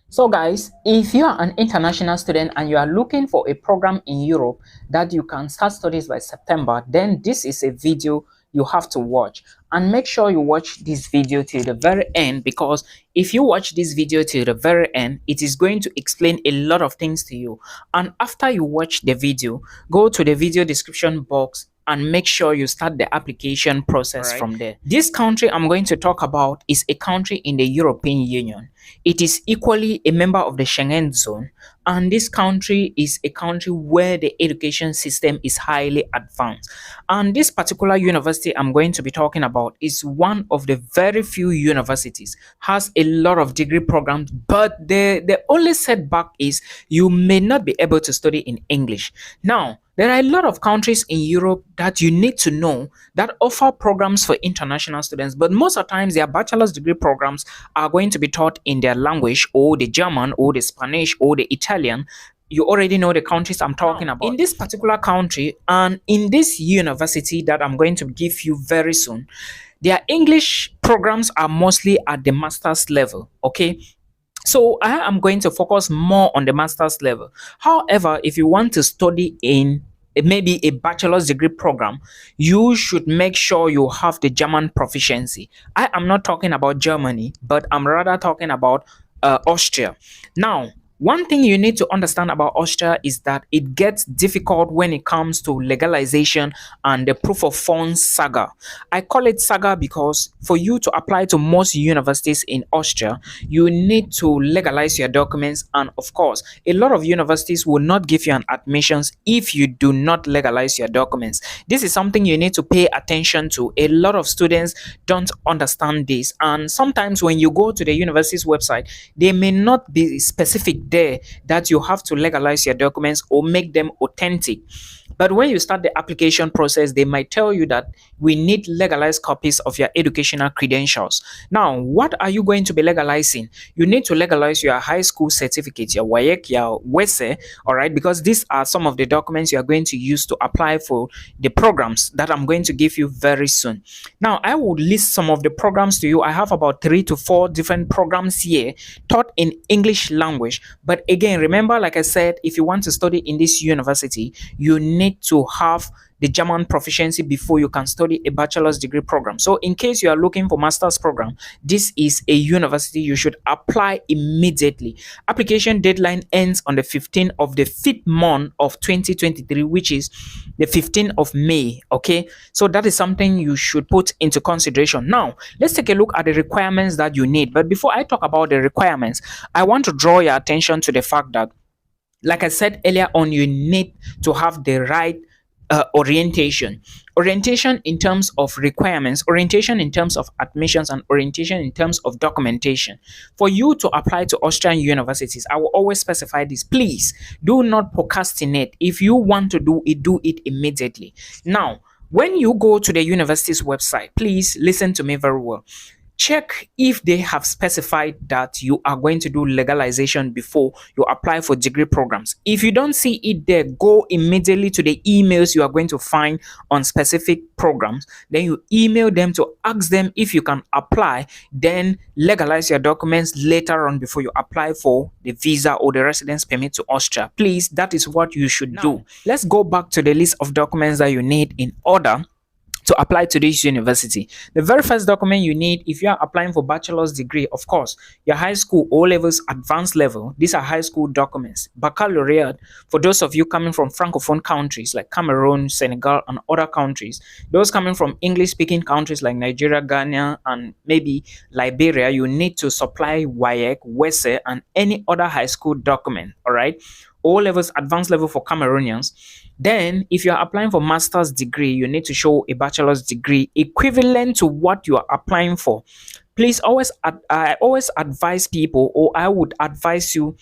So guys, if you are an international student and you are looking for a program in Europe that you can start studies by September, then this is a video you have to watch. And make sure you watch this video till the very end, because if you watch this video till the very end, it is going to explain a lot of things to you. And after you watch the video, go to the video description box and make sure you start the application process from there. This country I'm going to talk about is a country in the European Union. It is equally a member of the Schengen zone, and this country is a country where the education system is highly advanced. And this particular university I'm going to be talking about is one of the very few universities has a lot of degree programs, but the only setback is you may not be able to study in English. Now, there are a lot of countries in Europe that you need to know that offer programs for international students, but most of the times their bachelor's degree programs are going to be taught in their language, or the German, or the Spanish, or the Italian. You already know the countries I'm talking about. In this particular country and in this university that I'm going to give you very soon, their English programs are mostly at the master's level, okay? So I am going to focus more on the master's level. However, if you want to study in maybe a bachelor's degree program, you should make sure you have the German proficiency. I am not talking about Germany, but I'm rather talking about Austria. Now, one thing you need to understand about Austria is that it gets difficult when it comes to legalization and the proof of funds saga. I call it saga because for you to apply to most universities in Austria, you need to legalize your documents. And of course, a lot of universities will not give you an admissions if you do not legalize your documents. This is something you need to pay attention to. A lot of students don't understand this. And sometimes when you go to the university's website, they may not be specific there that you have to legalize your documents or make them authentic. But when you start the application process, they might tell you that we need legalized copies of your educational credentials. Now, what are you going to be legalizing? You need to legalize your high school certificate, your WAEC, your WESE, all right, because these are some of the documents you are going to use to apply for the programs that I'm going to give you very soon. Now, I will list some of the programs to you. I have about 3 to 4 different programs here taught in English language. But again, remember, like I said, if you want to study in this university, you need to have the German proficiency before you can study a bachelor's degree program. So in case you are looking for master's program, this is a university you should apply immediately. Application deadline ends on the 15th of the 5th month of 2023, which is the 15th of May. Okay, so that is something you should put into consideration. Now, let's take a look at the requirements that you need. But before I talk about the requirements, I want to draw your attention to the fact that, like I said earlier on, you need to have the right orientation in terms of requirements, orientation in terms of admissions, and orientation in terms of documentation. For you to apply to Austrian universities, I will always specify this: please do not procrastinate. If you want to do it immediately. Now, when you go to the university's website, please listen to me very well. Check if they have specified that you are going to do legalization before you apply for degree programs. If you don't see it there, go immediately to the emails you are going to find on specific programs. Then you email them to ask them if you can apply, then legalize your documents later on before you apply for the visa or the residence permit to Austria. Please, that is what you should do. Let's go back to the list of documents that you need in order to apply to this university. The very first document you need if you are applying for bachelor's degree, of course, your high school, O levels, advanced level. These are high school documents. Baccalaureate, for those of you coming from francophone countries like Cameroon, Senegal, and other countries. Those coming from English-speaking countries like Nigeria, Ghana, and maybe Liberia, you need to supply WAEC, WESE, and any other high school document, all right? O levels, advanced level for Cameroonians. Then, if you are applying for master's degree, you need to show a bachelor's degree equivalent to what you are applying for. Please I always advise people, or I would advise you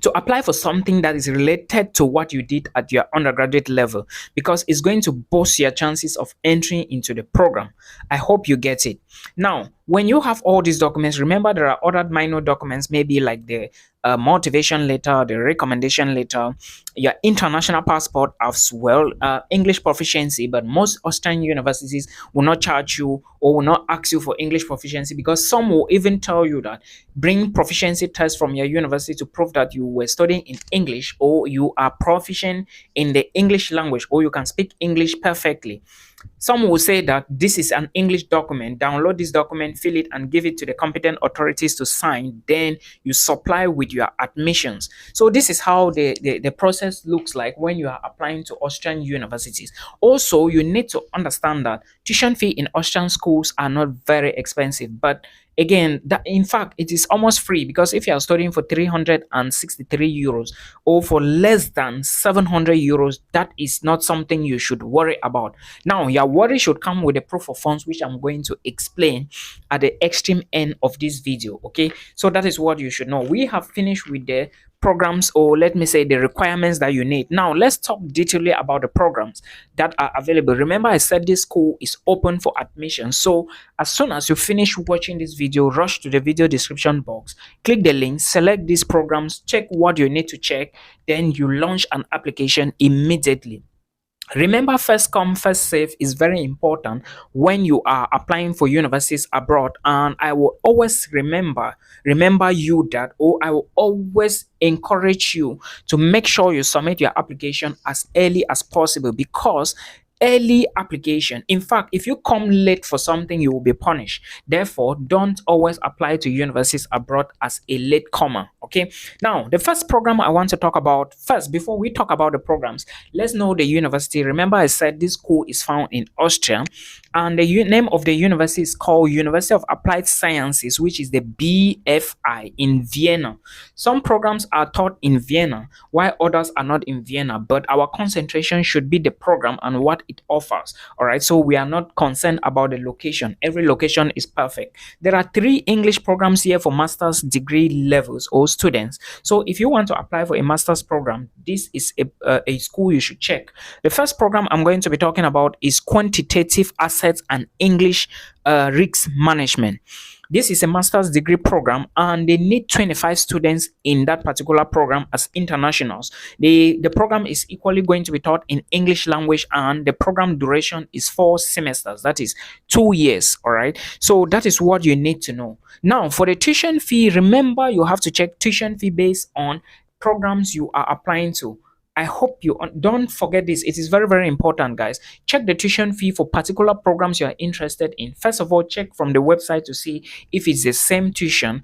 to apply for something that is related to what you did at your undergraduate level, because it's going to boost your chances of entering into the program. I hope you get it. Now, when you have all these documents, remember there are other minor documents, maybe like the motivation letter, the recommendation letter, your international passport as well, English proficiency. But most Austrian universities will not charge you or will not ask you for English proficiency, because some will even tell you that bring proficiency tests from your university to prove that you were studying in English, or you are proficient in the English language, or you can speak English perfectly. Some will say that this is an English document. Download this document, fill it, and give it to the competent authorities to sign. Then you supply with your admissions. So this is how the process looks like when you are applying to Austrian universities. Also, you need to understand that tuition fee in Austrian schools are not very expensive, but again, that in fact it is almost free, because if you are studying for 363 euros or for less than 700 euros, that is not something you should worry about. Now your worry should come with a proof of funds, which I'm going to explain at the extreme end of this video. Okay, so that is what you should know. We have finished with the programs, or let me say the requirements that you need. Now let's talk detailedly about the programs that are available. Remember, I said this school is open for admission, so as soon as you finish watching this video, rush to the video description box, click the link, select these programs, check what you need to check, then you launch an application immediately. Remember, first come first serve is very important when you are applying for universities abroad, and I will always remember you that, or I will always encourage you to make sure you submit your application as early as possible, because early application, in fact, if you come late for something, you will be punished. Therefore, don't always apply to universities abroad as a late comer. Okay, now the first program I want to talk about first, before we talk about the programs, let's know the university. Remember, I said this school is found in Austria, and the name of the university is called University of Applied Sciences, which is the BFI in Vienna. Some programs are taught in Vienna, while others are not in Vienna, but our concentration should be the program and what it offers. All right, so we are not concerned about the location. Every location is perfect. There are 3 English programs here for master's degree levels or students. So if you want to apply for a master's program, this is a school you should check. The first program I'm going to be talking about is Quantitative Asset and English Risk Management. This is a master's degree program, and they need 25 students in that particular program as internationals. The program is equally going to be taught in English language, and the program duration is 4 semesters, that is 2 years. All right, so that is what you need to know. Now for the tuition fee, remember you have to check tuition fee based on programs you are applying to. I hope you don't forget this. It is very, very important, guys. Check the tuition fee for particular programs you are interested in. First of all, check from the website to see if it's the same tuition.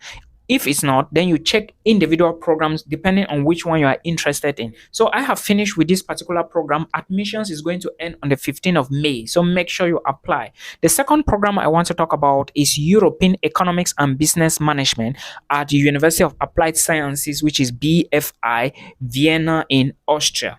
If it's not, then you check individual programs depending on which one you are interested in. So I have finished with this particular program. Admissions is going to end on the 15th of May. So make sure you apply. The second program I want to talk about is European Economics and Business Management at the University of Applied Sciences, which is BFI, Vienna in Austria.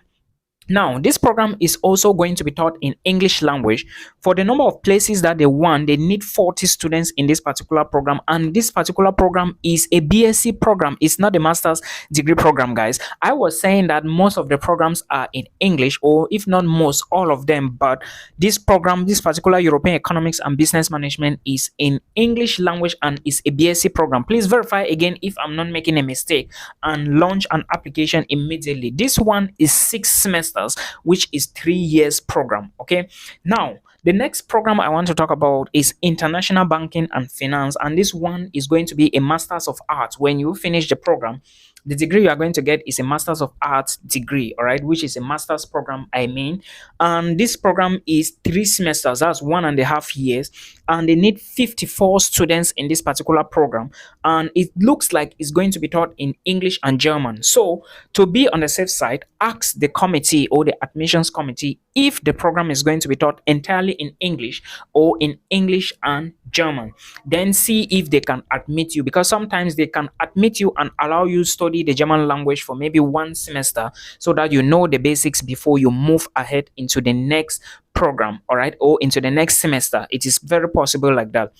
Now, this program is also going to be taught in English language. For the number of places that they want, they need 40 students in this particular program. And this particular program is a BSc program. It's not a master's degree program, guys. I was saying that most of the programs are in English, or if not most, all of them. But this program, this particular European Economics and Business Management, is in English language and is a BSc program. Please verify again if I'm not making a mistake and launch an application immediately. This one is 6 semesters, which is 3 years program. Okay, now the next program I want to talk about is International Banking and Finance, and this one is going to be a Masters of Arts. When you finish the program, the degree you are going to get is a Masters of Arts degree, all right, which is a master's program, and this program is 3 semesters, that's 1.5 years, and they need 54 students in this particular program, and it looks like it's going to be taught in English and German. So to be on the safe side, ask the committee or the admissions committee if the program is going to be taught entirely in English or in English and German. Then see if they can admit you, because sometimes they can admit you and allow you to study the German language for maybe 1 semester, so that you know the basics before you move ahead into the next program, all right, or into the next semester. It is very possible like that.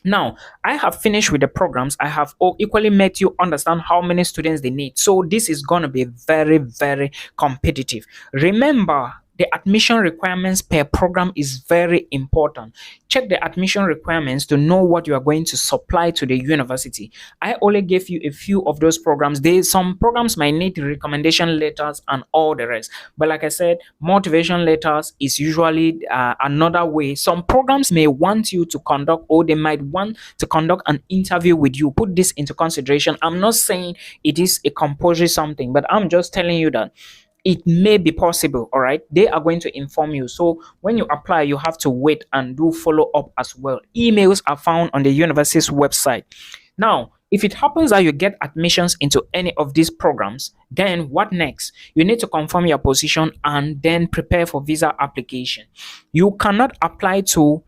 Now, I have finished with the programs. I have equally made you understand how many students they need. So this is going to be very, very competitive. Remember, The admission requirements per program is very important. Check the admission requirements to know what you are going to supply to the university. I only gave you a few of those programs. Some programs might need recommendation letters and all the rest. But like I said, motivation letters is usually another way. Some programs may want you to conduct, or they might want to conduct an interview with you. Put this into consideration. I'm not saying it is a compulsory something, but I'm just telling you that it may be possible. All right, they are going to inform you. So when you apply, you have to wait and do follow up as well. Emails are found on the university's website. Now, if it happens that you get admissions into any of these programs, then what next? You need to confirm your position and then prepare for visa application. You cannot apply for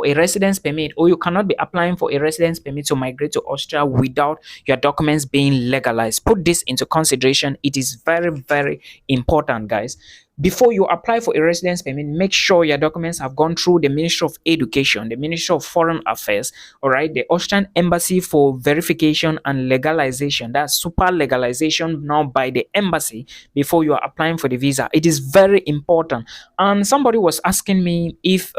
a residence permit, or you cannot be applying for a residence permit to migrate to Austria without your documents being legalized. Put this into consideration. It is very, very important, guys. Before you apply for a residence permit, make sure your documents have gone through the Ministry of Education, the Ministry of Foreign Affairs, all right, the Austrian Embassy for verification and legalization. That's super legalization now by the embassy before you are applying for the visa. It is very important. And somebody was asking me if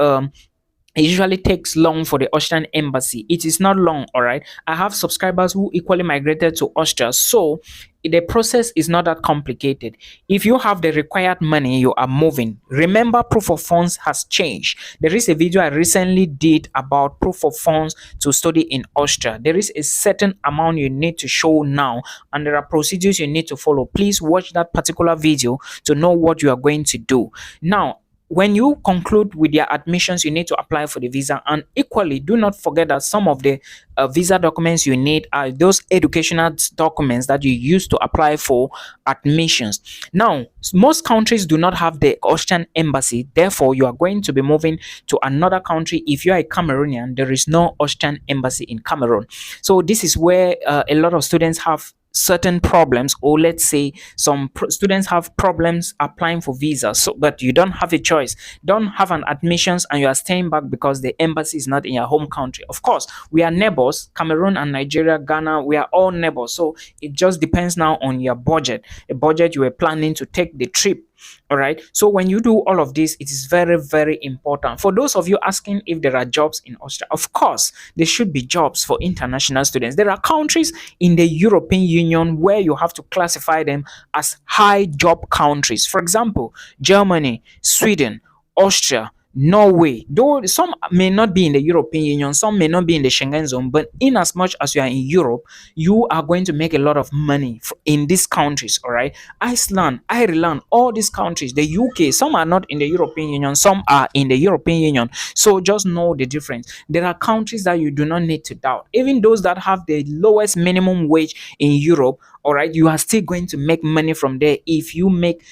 it usually takes long for the Austrian embassy. It is not long, all right. I have subscribers who equally migrated to Austria, so the process is not that complicated. If you have the required money, you are moving. Remember, proof of funds has changed. There is a video I recently did about proof of funds to study in Austria. There is a certain amount you need to show now, and there are procedures you need to follow. Please watch that particular video to know what you are going to do. Now, when you conclude with your admissions, you need to apply for the visa. And equally, do not forget that some of the visa documents you need are those educational documents that you use to apply for admissions. Now, most countries do not have the Austrian embassy. Therefore, you are going to be moving to another country. If you are a Cameroonian, there is no Austrian embassy in Cameroon. So this is where a lot of students have certain problems, or let's say some students have problems applying for visas. So but you don't have a choice, don't have an admissions, and you are staying back because the embassy is not in your home country. Of course, we are neighbors. Cameroon and Nigeria, Ghana, we are all neighbors. So it just depends now on your budget, a budget you were planning to take the trip. All right, so when you do all of this, it is very, very important. For those of you asking if there are jobs in Austria, of course there should be jobs for international students. There are countries in the European Union where you have to classify them as high job countries. For example, Germany, Sweden, Austria, Norway. Though some may not be in the European Union, some may not be in the Schengen zone, but in as much as you are in Europe, you are going to make a lot of money in these countries. All right, Iceland, Ireland, all these countries, the UK, some are not in the European Union, some are in the European Union. So just know the difference. There are countries that you do not need to doubt. Even those that have the lowest minimum wage in Europe, all right, you are still going to make money from there if you make,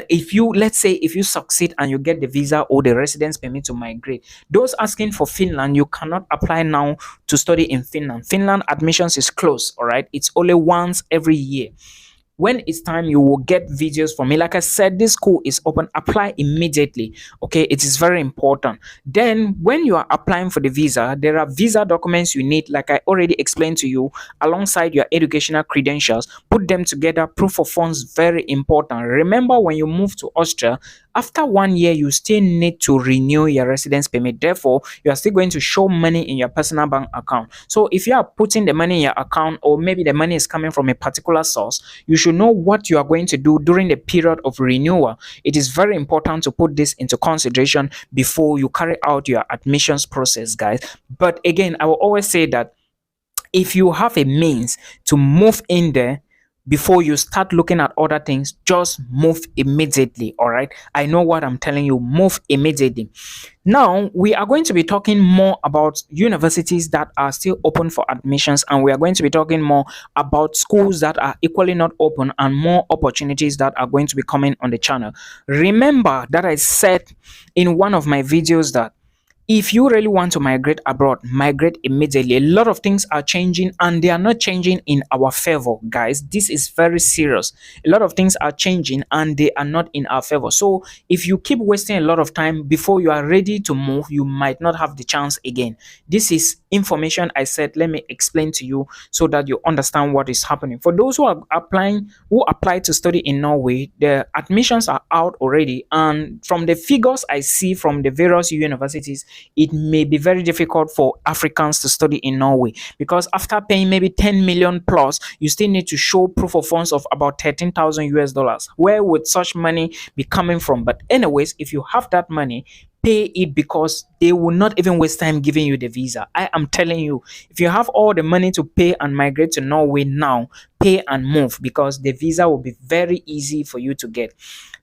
if you, let's say, if you succeed and you get the visa or the residence permit to migrate. Those asking for Finland, you cannot apply now to study in Finland. Finland admissions is closed. All right, it's only once every year. When it's time, you will get videos from me. Like I said, this school is open. Apply immediately. Okay, it is very important. Then when you are applying for the visa, there are visa documents you need, like I already explained to you, alongside your educational credentials. Put them together. Proof of funds, very important. Remember, when you move to Austria, after 1 year, you still need to renew your residence permit. Therefore, you are still going to show money in your personal bank account. So if you are putting the money in your account, or maybe the money is coming from a particular source, you should know what you are going to do during the period of renewal. It is very important to put this into consideration before you carry out your admissions process, guys. But again, I will always say that if you have a means to move in there, before you start looking at other things, just move immediately. All right, I know what I'm telling you. Move immediately. Now we are going to be talking more about universities that are still open for admissions, and we are going to be talking more about schools that are equally not open, and more opportunities that are going to be coming on the channel. Remember that I said in one of my videos that if you really want to migrate abroad, migrate immediately. A lot of things are changing and they are not changing in our favor, guys. This is very serious. A lot of things are changing and they are not in our favor. So if you keep wasting a lot of time before you are ready to move, you might not have the chance again. This is information I said, let me explain to you so that you understand what is happening. For those who are applying, who apply to study in Norway, the admissions are out already. And from the figures I see from the various universities, it may be very difficult for Africans to study in Norway, because after paying maybe 10 million plus, you still need to show proof of funds of about 13,000 US dollars. Where would such money be coming from? But anyways, if you have that money, pay it, because they will not even waste time giving you the visa. I am telling you, if you have all the money to pay and migrate to Norway now, pay and move, because the visa will be very easy for you to get.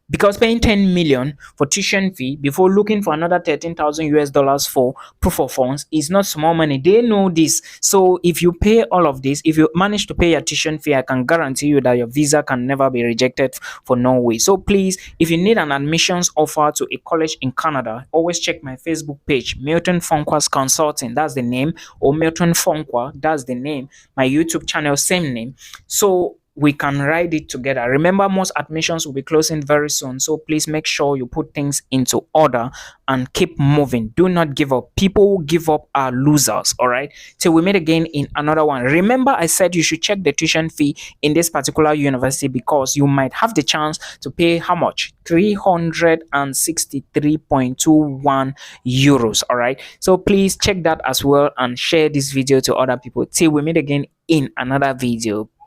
Because paying 10 million for tuition fee before looking for another 13,000 US dollars for proof of funds is not small money. They know this. So if you pay all of this, if you manage to pay your tuition fee, I can guarantee you that your visa can never be rejected for Norway. So please, if you need an admissions offer to a college in Canada, always check my Facebook page, Milton Fonkwa's Consulting, that's the name, or Milton Fonkwa, that's the name. My YouTube channel, same name. So we can ride it together. Remember, most admissions will be closing very soon, so please make sure you put things into order and keep moving. Do not give up. People who give up are losers. All right, till we meet again in another one. Remember, I said you should check the tuition fee in this particular university, because you might have the chance to pay how much? 363.21 euros. All right, so please check that as well and share this video to other people. Till we meet again in another video. Peace.